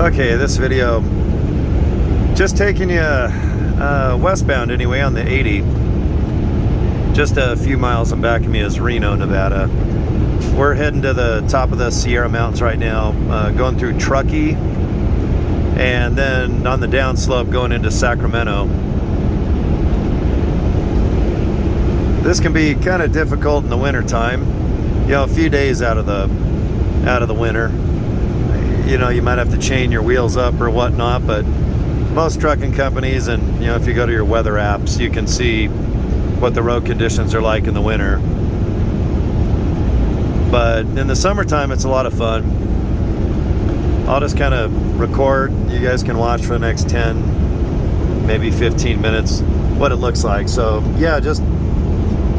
Okay, this video just taking you westbound anyway on the 80. Just a few miles in back of me is Reno, Nevada. We're heading to the top of the Sierra Mountains right now, going through Truckee, and then on the downslope going into Sacramento. This can be kind of difficult in the winter time. You know, a few days out of the winter. You know, you might have to chain your wheels up or whatnot, but most trucking companies, and you know, if you go to your weather apps, you can see what the road conditions are like in the winter. But in the summertime, it's a lot of fun. I'll just kind of record. You guys can watch for the next 10, maybe 15 minutes what it looks like. So yeah, just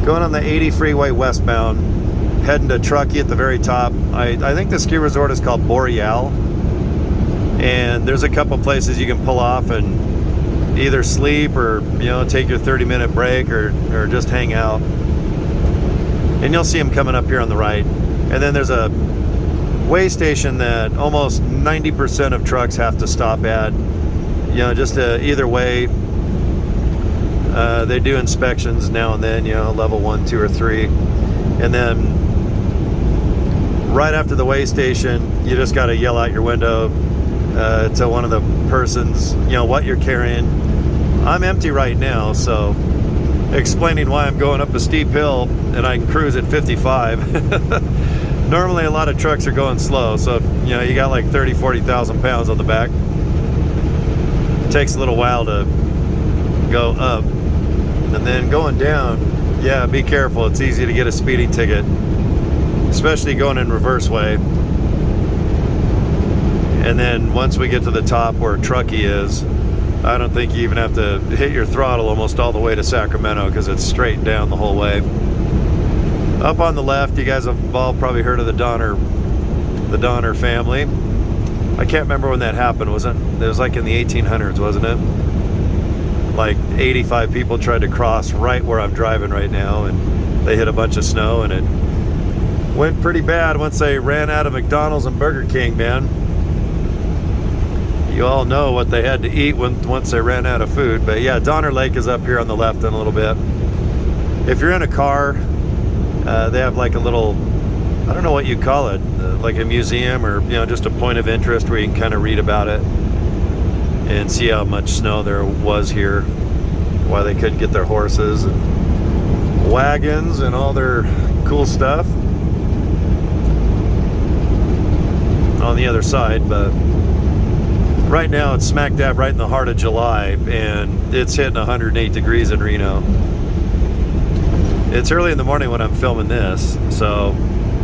going on the 80 freeway westbound, heading to Truckee at the very top. I think the ski resort is called Boreal, and there's a couple places you can pull off and either sleep or, you know, take your 30-minute break or just hang out. And you'll see them coming up here on the right. And then there's a weigh station that almost 90% of trucks have to stop at. You know, just either way. They do inspections now and then, you know, level 1, 2, or 3. And then right after the weigh station, you just got to yell out your window to one of the persons, you know, what you're carrying. I'm empty right now, so explaining why I'm going up a steep hill and I can cruise at 55. Normally a lot of trucks are going slow, so if, you know, you got like 40,000 pounds on the back, it takes a little while to go up. And then going down, yeah, be careful. It's easy to get a speeding ticket, especially going in reverse way. And then once we get to the top where Truckee is, I don't think you even have to hit your throttle almost all the way to Sacramento, because it's straight down the whole way. Up on the left, you guys have all probably heard of the Donner family. I can't remember when that happened. It was like in the 1800s, wasn't it? Like 85 people tried to cross right where I'm driving right now, and they hit a bunch of snow, and it went pretty bad once they ran out of McDonald's and Burger King, man. You all know what they had to eat once they ran out of food. But yeah, Donner Lake is up here on the left in a little bit. If you're in a car, they have like a little, I don't know what you call it, like a museum, or, you know, just a point of interest where you can kind of read about it and see how much snow there was here, why they couldn't get their horses and wagons and all their cool stuff on the other side. But right now it's smack dab right in the heart of July, and it's hitting 108 degrees in Reno. It's early in the morning when I'm filming this, so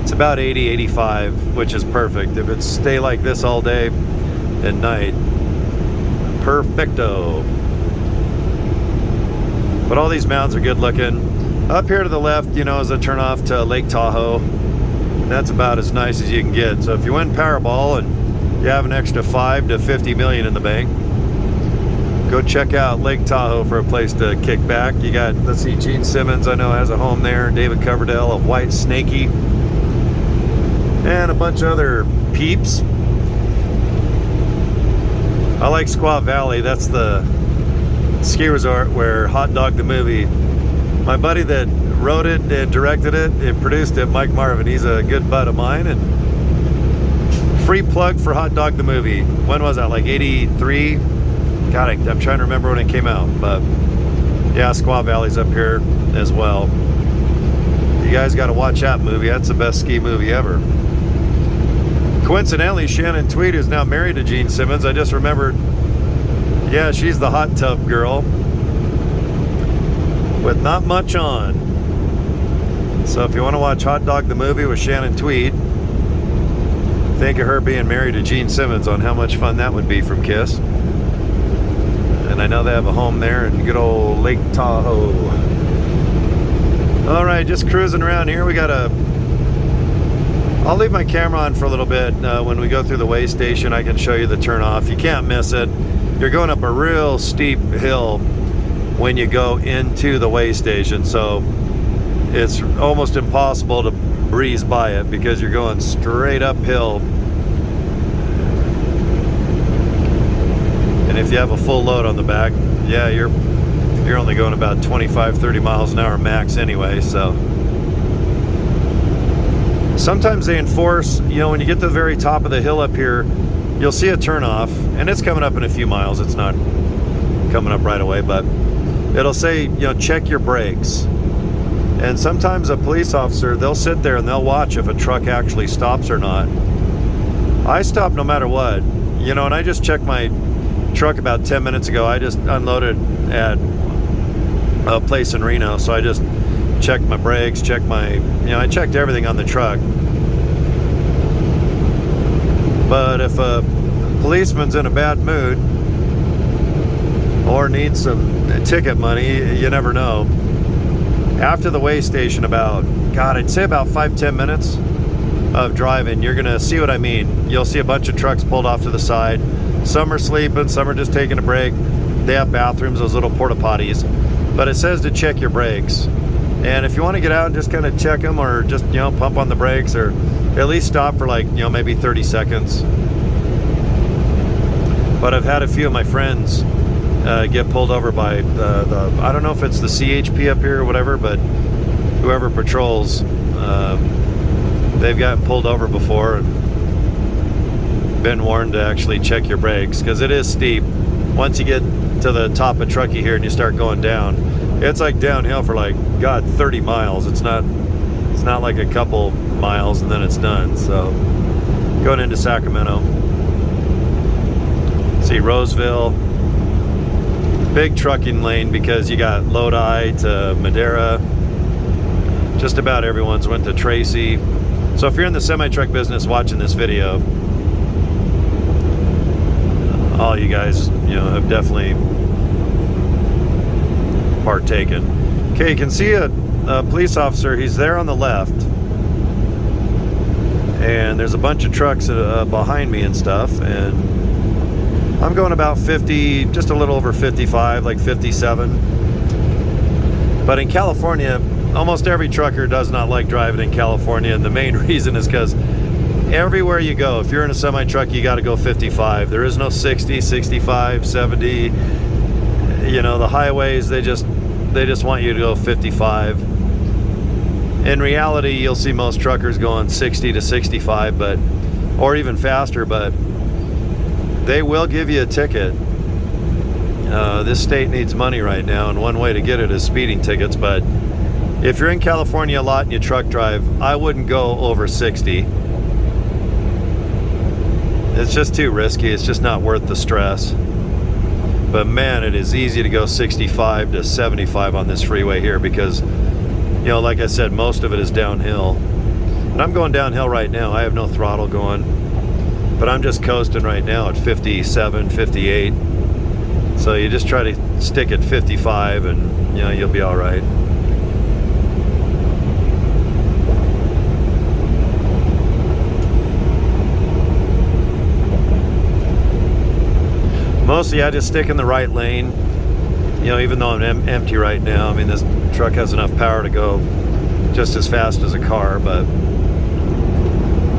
it's about 80, 85, which is perfect. If it stay like this all day and night, perfecto. But all these mountains are good looking. Up here to the left, you know, is a turn off to Lake Tahoe. That's about as nice as you can get. So if you win Powerball and you have an extra 5 to 50 million in the bank, go check out Lake Tahoe for a place to kick back. You got, let's see, Gene Simmons, I know, has a home there. David Coverdale of White Snakey, and a bunch of other peeps. I like Squaw Valley. That's the ski resort where Hot Dog the movie, my buddy that wrote it and directed it and produced it, Mike Marvin, he's a good bud of mine. And free plug for Hot Dog the movie. When was that, like 83? God, I'm trying to remember when it came out. But yeah, Squaw Valley's up here as well. You guys got to watch that movie. That's the best ski movie ever. Coincidentally, Shannon Tweed, who's now married to Gene Simmons, I just remembered, yeah, she's the hot tub girl with not much on. So if you want to watch Hot Dog the movie with Shannon Tweed, think of her being married to Gene Simmons, on how much fun that would be from Kiss. And I know they have a home there in good old Lake Tahoe. All right, just cruising around here. We got I'll leave my camera on for a little bit. When we go through the weigh station, I can show you the turn off. You can't miss it. You're going up a real steep hill when you go into the weigh station, so it's almost impossible to breeze by it because you're going straight uphill And if you have a full load on the back, yeah, you're only going about 25-30 miles an hour max anyway. So sometimes they enforce, you know, when you get to the very top of the hill up here, you'll see a turnoff, and it's coming up in a few miles. It's not coming up right away, but it'll say, you know, check your brakes. And sometimes a police officer, they'll sit there and they'll watch if a truck actually stops or not. I stop no matter what, you know, and I just checked my truck about 10 minutes ago. I just unloaded at a place in Reno, so I just checked my brakes, checked my, you know, I checked everything on the truck. But if a policeman's in a bad mood or needs some ticket money, you never know. After the weigh station, about, God, I'd say about 5-10 minutes of driving, you're gonna see what I mean. You'll see a bunch of trucks pulled off to the side. Some are sleeping, some are just taking a break. They have bathrooms, those little porta potties. But it says to check your brakes. And if you want to get out and just kind of check them, or just, you know, pump on the brakes, or at least stop for, like, you know, maybe 30 seconds. But I've had a few of my friends get pulled over by I don't know if it's the CHP up here or whatever, but whoever patrols, they've gotten pulled over before and been warned to actually check your brakes, because it is steep. Once you get to the top of Truckee here and you start going down, it's like downhill for, like, God, 30 miles. It's not like a couple miles and then it's done. So going into Sacramento, see Roseville, big trucking lane, because you got Lodi to Madera. Just about everyone's went to Tracy. So if you're in the semi-truck business watching this video, all you guys, you know, have definitely partaken. Okay, you can see a police officer. He's there on the left, and there's a bunch of trucks behind me and stuff, and I'm going about 50, just a little over 55, like 57. But in California, almost every trucker does not like driving in California, and the main reason is because everywhere you go, if you're in a semi-truck, you got to go 55. There is no 60, 65, 70. You know, the highways, they just want you to go 55. In reality, you'll see most truckers going 60 to 65, but, or even faster, but they will give you a ticket. This state needs money right now, and one way to get it is speeding tickets. But if you're in California a lot and you truck drive, I wouldn't go over 60. It's just too risky. It's just not worth the stress. But man, it is easy to go 65 to 75 on this freeway here, because, you know, like I said, most of it is downhill. And I'm going downhill right now. I have no throttle going, but I'm just coasting right now at 57, 58. So you just try to stick at 55 and, you know, you'll be all right. Mostly I just stick in the right lane, you know, even though I'm empty right now. I mean, this truck has enough power to go just as fast as a car, but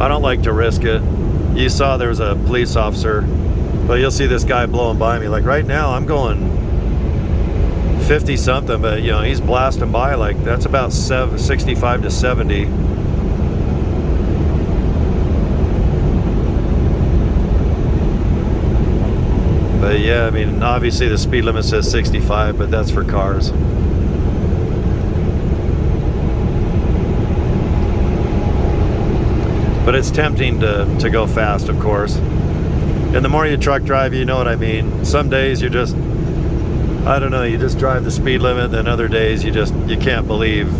I don't like to risk it. You saw there was a police officer, but you'll see this guy blowing by me. Like right now, I'm going 50 something, but, you know, he's blasting by like that's about 65 to 70. But yeah, I mean, obviously the speed limit says 65, but that's for cars. But it's tempting to go fast, of course. And the more you truck drive, you know what I mean. Some days you just, I don't know, you just drive the speed limit. Then other days you can't believe,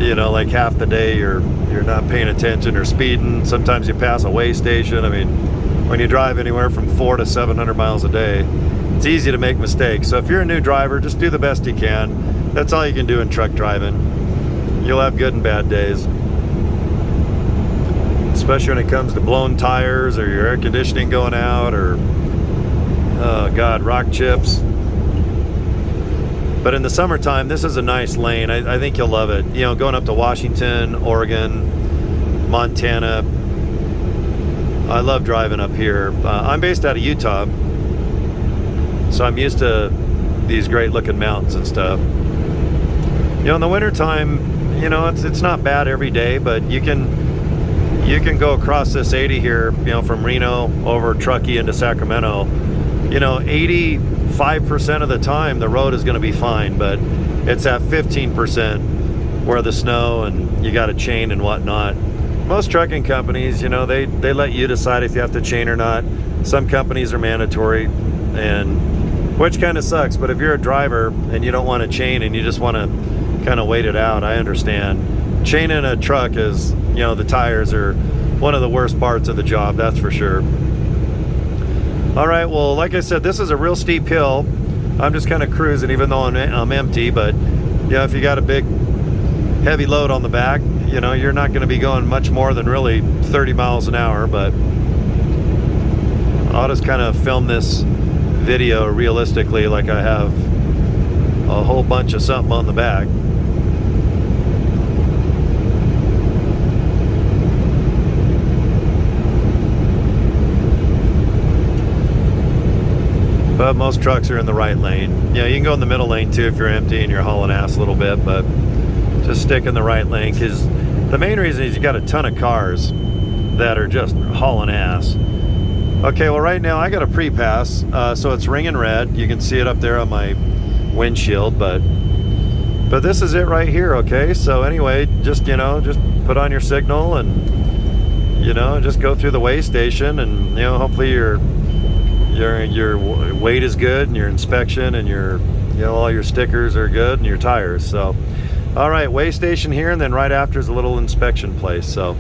you know, like half the day you're not paying attention or speeding. Sometimes you pass a weigh station. I mean, when you drive anywhere from 400 to 700 miles a day, it's easy to make mistakes. So if you're a new driver, just do the best you can. That's all you can do in truck driving. You'll have good and bad days. Especially when it comes to blown tires or your air conditioning going out, or, oh God, rock chips. But in the summertime, this is a nice lane. I think you'll love it. You know, going up to Washington, Oregon, Montana. I love driving up here. I'm based out of Utah, So I'm used to these great looking mountains and stuff. You know, in the wintertime, you know, it's not bad every day, but you can go across this 80 here, you know, from Reno over Truckee into Sacramento. You know, 85% of the time the road is going to be fine, but it's at 15% where the snow and you got to chain and whatnot. Most trucking companies, you know, they let you decide if you have to chain or not. Some companies are mandatory, and which kind of sucks. But if you're a driver and you don't want to chain and you just want to kind of wait it out, I understand. Chaining a truck is, you know, the tires are one of the worst parts of the job, that's for sure. All right, well, like I said, this is a real steep hill. I'm just kind of cruising, even though I'm empty. But you know, if you got a big heavy load on the back, you know, you're not going to be going much more than really 30 miles an hour. But I'll just kind of film this video realistically, like I have a whole bunch of something on the back. But most trucks are in the right lane. Yeah, you can go in the middle lane too if you're empty and you're hauling ass a little bit, but just stick in the right lane, because the main reason is you got a ton of cars that are just hauling ass. Okay, well right now I got a pre-pass, so it's ringing red. You can see it up there on my windshield, but this is it right here. Okay, so anyway, just, you know, just put on your signal and, you know, just go through the weigh station, and, you know, hopefully your weight is good and your inspection and your, you know, all your stickers are good and your tires. So all right, weigh station here, and then right after is a little inspection place. So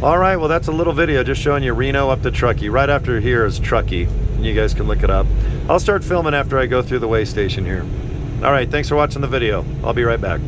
all right, well, that's a little video just showing you Reno up to Truckee. Right after here is Truckee, and you guys can look it up. I'll start filming after I go through the weigh station here. All right, thanks for watching the video. I'll be right back.